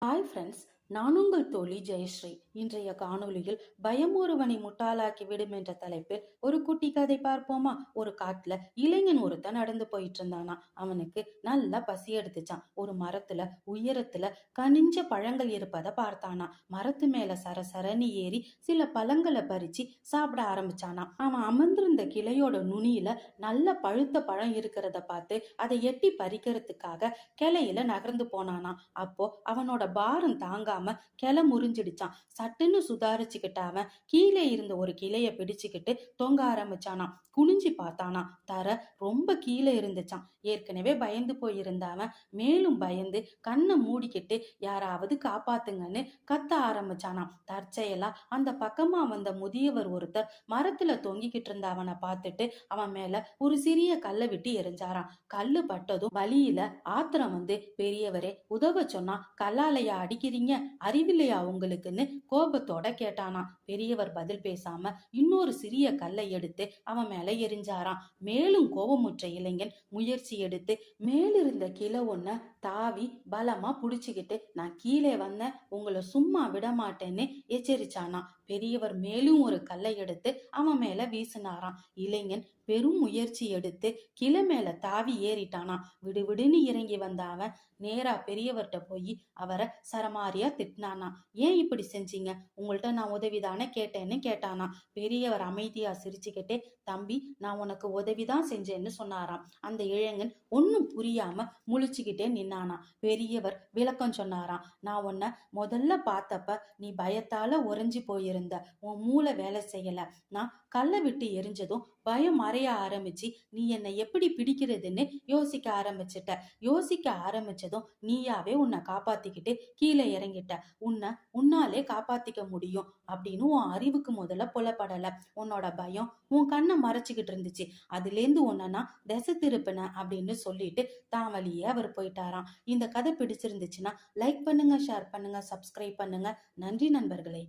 Hi friends, நான் உங்கள் தோழி ஜெயஸ்ரீ. இன்றைய காணொளியில் பயம் ஒருவனை முட்டாளாக்கி விடும் என்ற தலைப்பில் ஒரு குட்டி கதை பார்ப்போமா? ஒரு காட்டுல இளைஞன் ஒருத்தன் நடந்து போயிட்டு இருந்தானா. அவனுக்கு நல்லா பசி எடுத்துச்சான். ஒரு மரத்துல உயரத்துல கனிஞ்ச பழங்கள் இருப்பதை பார்த்தானா. மரத்து மேல சரசரன்னு ஏறி சில பழங்களை பறிச்சு சாப்பிட ஆரம்பிச்சானா. அவன் அமர்ந்திருந்த கிளையோட நுனியில நல்ல பழுத்த பழம் இருக்கிறத பார்த்து அதை எட்டி பறிக்கிறதுக்காக கிளையில நகர்ந்து போனானா. அப்போ அவனோட பாரம் தாங்காம கிளை முறிஞ்சிடுச்சான். சட்டுன்னு சுதாரிச்சுக்கிட்ட அவன் கீழே இருந்த ஒரு கிளைய பிடிச்சுக்கிட்டு தொங்க ஆரம்பிச்சானா. குனிஞ்சு பார்த்தானா. தர ரொம்ப கீழே இருந்துச்சான். ஏற்கனவே பயந்து போயிருந்த அவன் மேலும் பயந்து கண்ணை மூடிக்கிட்டு யாராவது காப்பாத்துங்கன்னு கத்த ஆரம்பிச்சானா. தற்செயலா அந்த பக்கமா வந்த முதியவர் ஒருத்தர் மரத்துல தொங்கிக்கிட்டு இருந்த அவனை பார்த்துட்டு அவன் மேல ஒரு சிறிய கல்லை விட்டு எரிஞ்சாராம். கல்லு பட்டதும் வழியில ஆத்திரம் வந்து, பெரியவரே உதவ சொன்னா கல்லாலையா அடிக்கிறீங்க, அறிவில்லையா உங்களுக்குன்னு கோபத்தோட கேட்டானா. பெரியவர் பதில் பேசாம இன்னொரு சிறிய கல்லை எடுத்து அவன் மேல எரிஞ்சாராம். மேலும் கோபமுற்ற இளைஞன் முயற்சி எடுத்து மேலிருந்த கிளை ஒன்ன தாவி பலமா புடிச்சுக்கிட்டு, நான் கீழே வந்தேன், உங்களை சும்மா விட மாட்டேன்னு எச்சரிச்சானா. பெரியவர் மேலும் ஒரு கல்லை எடுத்து அவன் மேல வீசினாராம். இளைஞன் பெரும் முயற்சி எடுத்து கிளை மேல தாவி ஏறிட்டானா. விடுவிடுன்னு இறங்கி வந்த அவன் நேரா பெரியவர்கிட்ட போய் அவரை சரமாரியா திட்டினானா. ஏன் இப்படி செஞ்சீங்க? உங்கள்ட்ட நான் உதவிதானே கேட்டேன்னு கேட்டானா. பெரியவர் அமைதியா சிரிச்சுக்கிட்டே, தம்பி, நான் உனக்கு உதவிதான் செஞ்சேன்னு சொன்னாராம். அந்த இளைஞன் ஒன்னும் புரியாம முழிச்சுக்கிட்டே நின்னானா. பெரியவர் விளக்கம் சொன்னாராம். நான் உன்னை முதல்ல பார்த்தப்ப நீ பயத்தால உறைஞ்சி போயிருந்த, உன் மூளை வேலை செய்யல. நான் கல்லை விட்டு எரிஞ்சதும் பயம் மறைய ஆரம்பிச்சு நீ என்னை எப்படி பிடிக்கிறதுன்னு யோசிக்க ஆரம்பிச்சிட்ட. யோசிக்க ஆரம்பிச்சதும் நீயாவே உன்னை காப்பாத்திக்கிட்டு கீழே இறங்கிட்ட. உன்னாலே காப்பாத்திக்க முடியும் அப்படின்னு உன் அறிவுக்கு முதல்ல புலப்படல. உன்னோட பயம் உன் கண்ணை மறைச்சுக்கிட்டு இருந்துச்சு. அதுல இருந்து உன்னை நான் திசை திருப்பின அப்படின்னு சொல்லிட்டு தான் வழியே அவர் போயிட்டாராம். இந்த கதை பிடிச்சிருந்துச்சுன்னா லைக் பண்ணுங்க, ஷேர் பண்ணுங்க, சப்ஸ்கிரைப் பண்ணுங்க. நன்றி நண்பர்களே.